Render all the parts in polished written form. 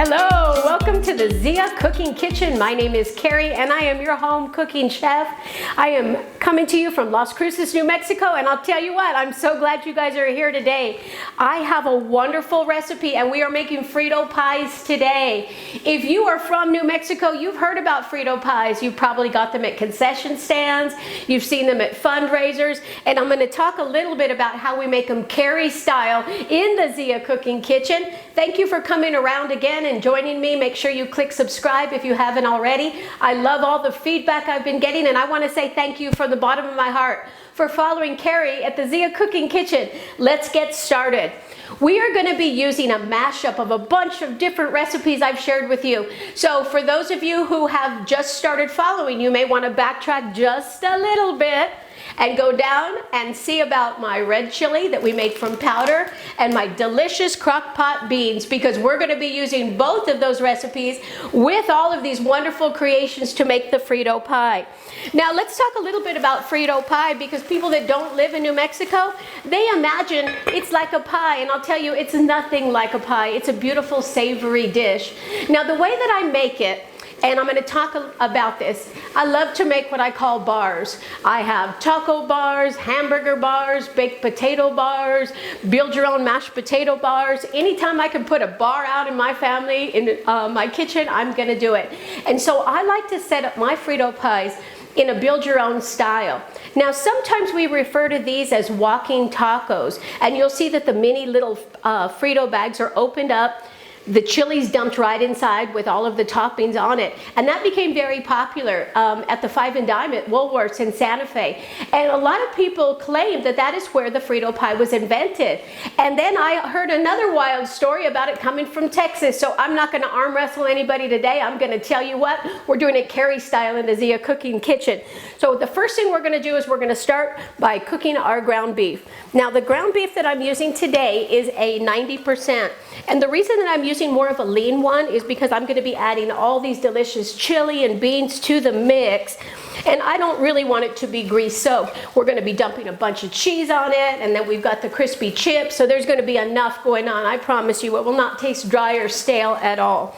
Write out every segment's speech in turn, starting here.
Hello, welcome to the Zia Cooking Kitchen. My name is Carrie and I am your home cooking chef. I am coming to you from Las Cruces, New Mexico, and I'll tell you what, I'm so glad you guys are here today. I have a wonderful recipe and we are making Frito pies today. If you are from New Mexico, you've heard about Frito pies. You've probably got them at concession stands, you've seen them at fundraisers, and I'm going to talk a little bit about how we make them Carrie style in the Zia Cooking Kitchen. Thank you for coming around again and joining me. Make sure you click subscribe if you haven't already. I love all the feedback I've been getting, and I want to say thank you from the bottom of my heart for following Carrie at the Zia Cooking Kitchen. Let's get started. We are going to be using a mashup of a bunch of different recipes I've shared with you. So for those of you who have just started following, you may want to backtrack just a little bit and go down and see about my red chili that we made from powder and my delicious crock pot beans, because we're going to be using both of those recipes with all of these wonderful creations to make the Frito pie. Now let's talk a little bit about Frito pie, because people that don't live in New Mexico, they imagine it's like a pie, and I'll tell you it's nothing like a pie. It's a beautiful savory dish. Now the way that I make it, and I'm going to talk about this, I love to make what I call bars. I have taco bars, hamburger bars, baked potato bars, build your own mashed potato bars. Anytime I can put a bar out in my family, in my kitchen, I'm going to do it. And so I like to set up my Frito pies in a build your own style. Now sometimes we refer to these as walking tacos, and you'll see that the mini little Frito bags are opened up. The chili's dumped right inside with all of the toppings on it. And that became very popular at the 5 and Dime at Woolworths in Santa Fe. And a lot of people claim that that is where the Frito pie was invented. And then I heard another wild story about it coming from Texas. So I'm not going to arm wrestle anybody today. I'm going to tell you what, we're doing it Carrie style in the Zia Cooking Kitchen. So the first thing we're going to do is we're going to start by cooking our ground beef. Now the ground beef that I'm using today is a 90%. And the reason that I'm using more of a lean one is because I'm going to be adding all these delicious chili and beans to the mix, and I don't really want it to be grease soaked. We're going to be dumping a bunch of cheese on it, and then we've got the crispy chips, so there's going to be enough going on. I promise you it will not taste dry or stale at all.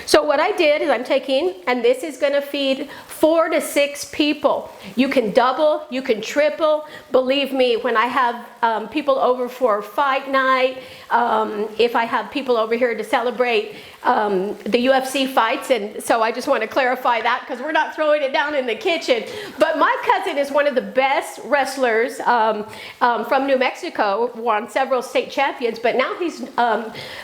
So what I did is I'm taking, and this is going to feed 4 to 6 people. You can double, you can triple. Believe me, when I have people over for fight night, if I have people over here to celebrate the UFC fights, and so I just want to clarify that because we're not throwing it down in the kitchen. But my cousin is one of the best wrestlers from New Mexico, won several state champions, but now he's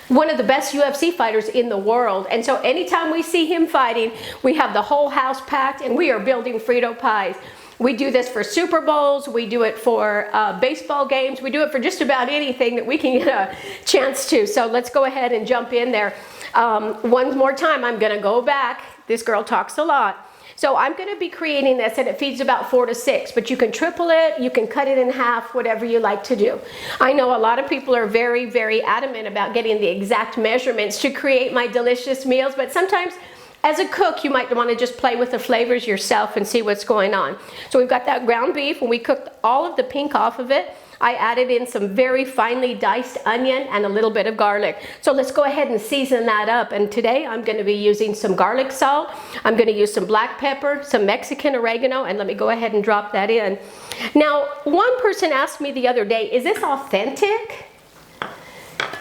one of the best UFC fighters in the world. And so anytime we see him fighting, we have the whole house packed and we are building Frito pies. We do this for Super Bowls, we do it for baseball games, we do it for just about anything that we can get a chance to. So let's go ahead and jump in there. One more time, I'm going to go back. This girl talks a lot. So I'm going to be creating this, and it feeds about 4 to 6, but you can triple it, you can cut it in half, whatever you like to do. I know a lot of people are very, very adamant about getting the exact measurements to create my delicious meals, but sometimes as a cook, you might want to just play with the flavors yourself and see what's going on. So we've got that ground beef. When we cooked all of the pink off of it, I added in some very finely diced onion and a little bit of garlic. So let's go ahead and season that up. And today I'm going to be using some garlic salt. I'm going to use some black pepper, some Mexican oregano, and let me go ahead and drop that in. Now, one person asked me the other day, is this authentic?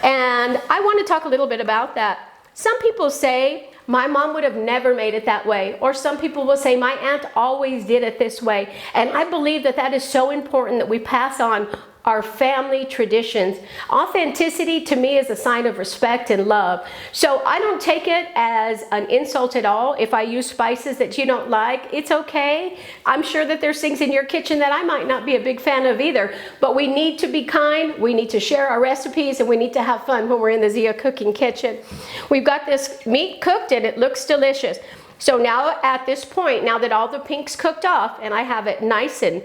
And I want to talk a little bit about that. Some people say, my mom would have never made it that way. Or some people will say, my aunt always did it this way. And I believe that that is so important that we pass on our family traditions. Authenticity to me is a sign of respect and love. So I don't take it as an insult at all. If I use spices that you don't like, it's okay. I'm sure that there's things in your kitchen that I might not be a big fan of either. But we need to be kind, we need to share our recipes, and we need to have fun when we're in the Zia Cooking Kitchen. We've got this meat cooked and it looks delicious. So now at this point, now that all the pink's cooked off and I have it nice and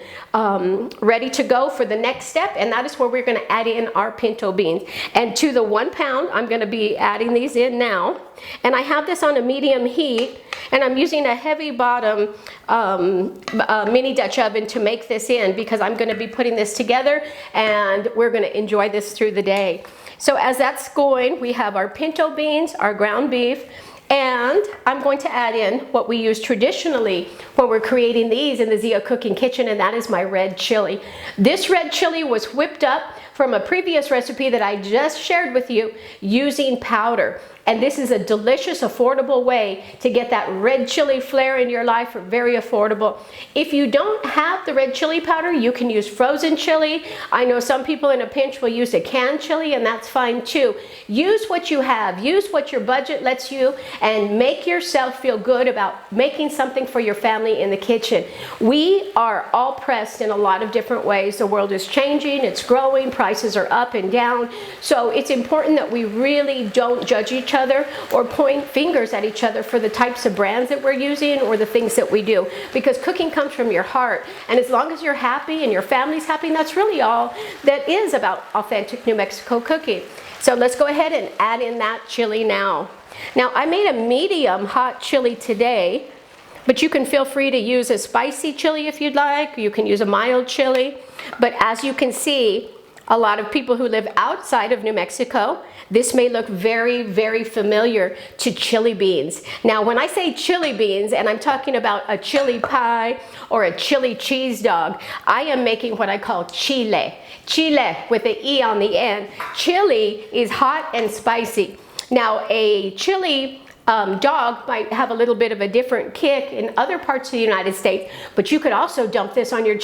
ready to go for the next step, and that is where we're gonna add in our pinto beans. And to the 1 pound, I'm gonna be adding these in now. And I have this on a medium heat, and I'm using a heavy bottom mini Dutch oven to make this in, because I'm gonna be putting this together and we're gonna enjoy this through the day. So as that's going, we have our pinto beans, our ground beef, and I'm going to add in what we use traditionally when we're creating these in the Zia Cooking Kitchen, and that is my red chili. This red chili was whipped up from a previous recipe that I just shared with you using powder. And this is a delicious, affordable way to get that red chili flair in your life, very affordable. If you don't have the red chili powder, you can use frozen chili. I know some people in a pinch will use a canned chili, and that's fine too. Use what you have, use what your budget lets you, and make yourself feel good about making something for your family in the kitchen. We are all pressed in a lot of different ways. The world is changing, it's growing, prices are up and down. So it's important that we really don't judge each other or point fingers at each other for the types of brands that we're using or the things that we do, because cooking comes from your heart, and as long as you're happy and your family's happy, that's really all that is about authentic New Mexico cooking. So let's go ahead and add in that chili now. Now I made a medium hot chili today, but you can feel free to use a spicy chili if you'd like. You can use a mild chili, but as you can see, a lot of people who live outside of New Mexico, this may look very, very familiar to chili beans. Now, when I say chili beans, and I'm talking about a chili pie or a chili cheese dog, I am making what I call chile. Chile with the E on the end. Chili is hot and spicy. Now, a chili dog might have a little bit of a different kick in other parts of the United States, but you could also dump this on your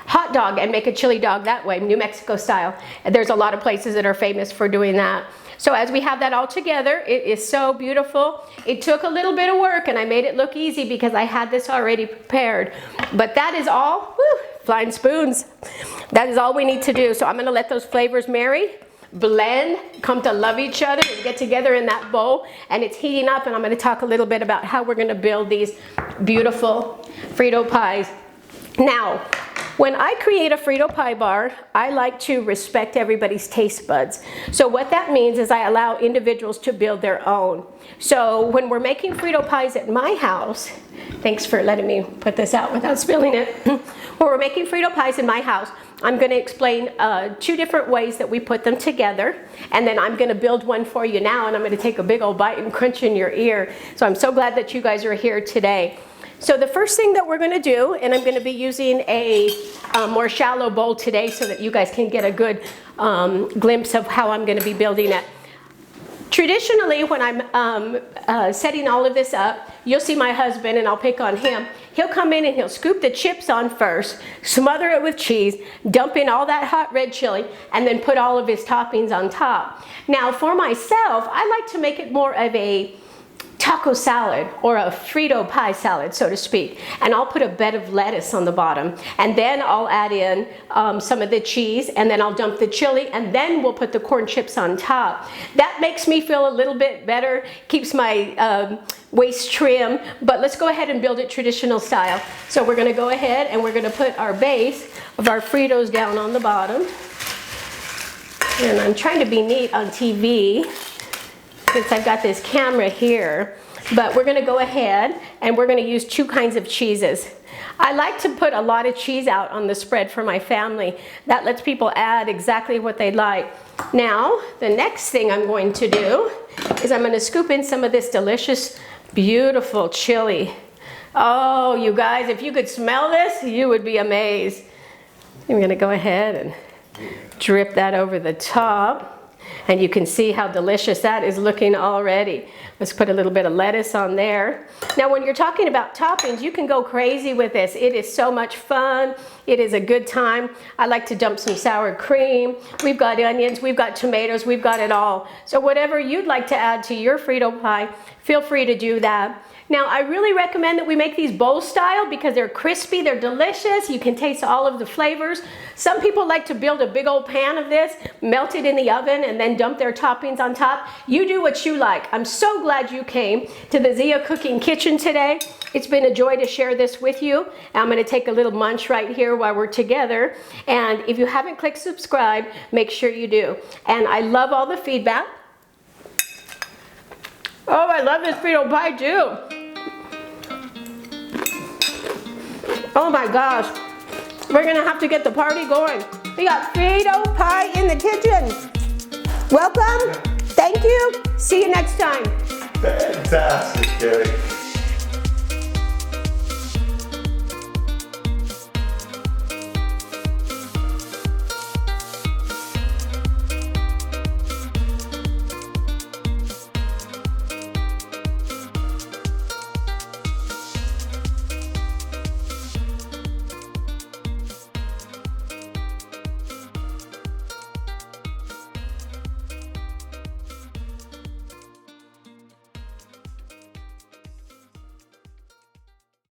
hot dog and make a chili dog that way, New Mexico style. And there's a lot of places that are famous for doing that. So as we have that all together, it is so beautiful. It took a little bit of work, and I made it look easy because I had this already prepared. But that is all, whew, flying spoons. That is all we need to do. So I'm gonna let those flavors marry, blend, come to love each other, and get together in that bowl. And it's heating up, and I'm gonna talk a little bit about how we're gonna build these beautiful Frito pies. Now, when I create a Frito pie bar, I like to respect everybody's taste buds. So what that means is I allow individuals to build their own. So when we're making Frito pies at my house, thanks for letting me put this out without spilling it. When we're making Frito pies in my house, I'm going to explain 2 different ways that we put them together, and then I'm going to build one for you now, and I'm going to take a big old bite and crunch in your ear. So I'm so glad that you guys are here today. So the first thing that we're going to do, and I'm going to be using a more shallow bowl today so that you guys can get a good glimpse of how I'm going to be building it. Traditionally, when I'm setting all of this up, you'll see my husband, and I'll pick on him. He'll come in and he'll scoop the chips on first, smother it with cheese, dump in all that hot red chili, and then put all of his toppings on top. Now, for myself, I like to make it more of a taco salad or a Frito pie salad, so to speak. And I'll put a bed of lettuce on the bottom, and then I'll add in some of the cheese, and then I'll dump the chili, and then we'll put the corn chips on top. That makes me feel a little bit better, keeps my waist trim, but let's go ahead and build it traditional style. So we're gonna go ahead and we're gonna put our base of our Fritos down on the bottom. And I'm trying to be neat on TV, since I've got this camera here, but we're gonna go ahead and we're gonna use 2 kinds of cheeses. I like to put a lot of cheese out on the spread for my family. That lets people add exactly what they like. Now, the next thing I'm going to do is I'm gonna scoop in some of this delicious, beautiful chili. Oh, you guys, if you could smell this, you would be amazed. I'm gonna go ahead and drip that over the top. And you can see how delicious that is looking already. Let's put a little bit of lettuce on there. Now, when you're talking about toppings, you can go crazy with this. It is so much fun. It is a good time. I like to dump some sour cream. We've got onions, we've got tomatoes, we've got it all. So whatever you'd like to add to your Frito pie, feel free to do that. Now, I really recommend that we make these bowl style because they're crispy, they're delicious. You can taste all of the flavors. Some people like to build a big old pan of this, melt it in the oven, and then dump their toppings on top. You do what you like. I'm so glad you came to the Zia Cooking Kitchen today. It's been a joy to share this with you. I'm going to take a little munch right here while we're together. And if you haven't clicked subscribe, make sure you do. And I love all the feedback. Oh, I love this Frito pie too. Oh my gosh, we're gonna have to get the party going. We got Frito pie in the kitchen. Welcome, thank you, see you next time. Fantastic, Carrie.